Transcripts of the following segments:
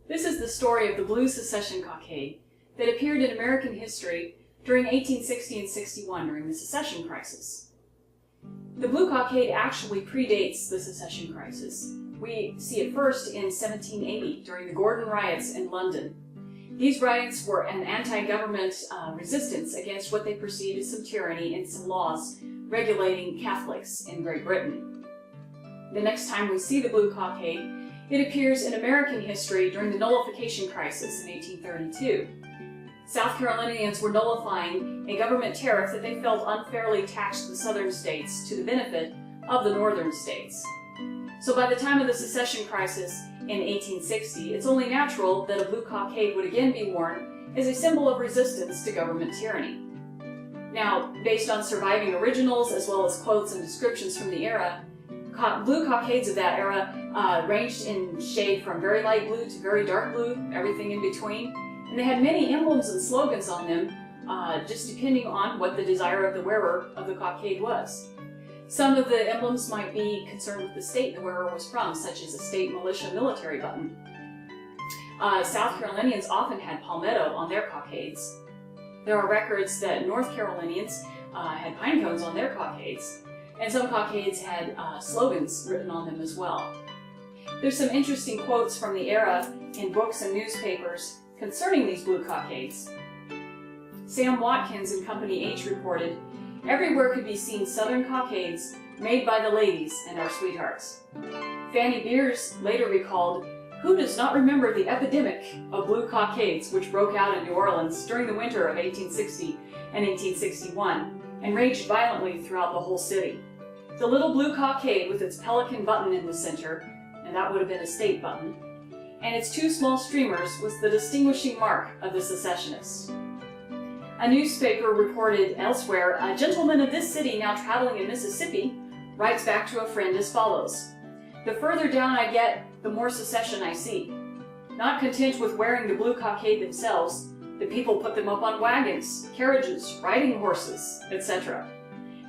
This is the story of the Blue Secession Cockade that appeared in American history during 1860 and 61 during the Secession Crisis. The Blue Cockade actually predates the Secession Crisis. We see it first in 1780 during the Gordon Riots in London. These riots were an anti-government resistance against what they perceived as some tyranny and some laws regulating Catholics in Great Britain. The next time we see the Blue Cockade, it appears in American history during the Nullification Crisis in 1832. South Carolinians were nullifying a government tariff that they felt unfairly taxed the southern states to the benefit of the northern states. So by the time of the Secession Crisis in 1860, it's only natural that a blue cockade would again be worn as a symbol of resistance to government tyranny. Now, based on surviving originals as well as quotes and descriptions from the era, blue cockades of that era ranged in shade from very light blue to very dark blue, everything in between. And they had many emblems and slogans on them, just depending on what the desire of the wearer of the cockade was. Some of the emblems might be concerned with the state the wearer was from, such as a state militia military button. South Carolinians often had palmetto on their cockades. There are records that North Carolinians had pine cones on their cockades, and some cockades had slogans written on them as well. There's some interesting quotes from the era in books and newspapers concerning these blue cockades. Sam Watkins in Company H reported, "Everywhere could be seen southern cockades made by the ladies and our sweethearts." Fanny Beers later recalled, "Who does not remember the epidemic of blue cockades which broke out in New Orleans during the winter of 1860 and 1861 and raged violently throughout the whole city? The little blue cockade with its pelican button in the center, and that would have been a state button, and its two small streamers was the distinguishing mark of the secessionists." A newspaper reported elsewhere, "A gentleman of this city now traveling in Mississippi writes back to a friend as follows: The further down I get, the more secession I see. Not content with wearing the blue cockade themselves, the people put them up on wagons, carriages, riding horses, etc.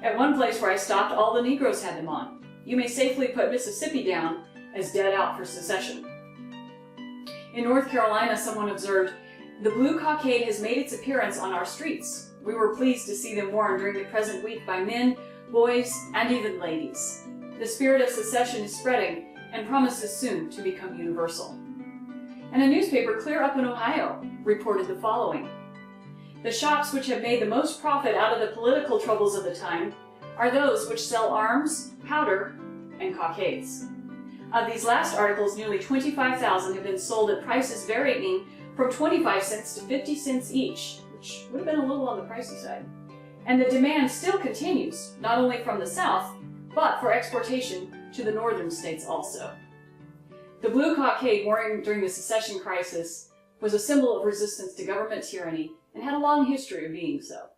At one place where I stopped, all the Negroes had them on. You may safely put Mississippi down as dead out for secession." In North Carolina, someone observed, "The blue cockade has made its appearance on our streets. We were pleased to see them worn during the present week by men, boys, and even ladies. The spirit of secession is spreading and promises soon to become universal." And a newspaper clear up in Ohio reported the following: "The shops which have made the most profit out of the political troubles of the time are those which sell arms, powder, and cockades. Of these last articles, nearly 25,000 have been sold at prices varying from 25 cents to 50 cents each, which would have been a little on the pricey side. And the demand still continues, not only from the South, but for exportation to the northern states also." The blue cockade worn during the Secession Crisis was a symbol of resistance to government tyranny and had a long history of being so.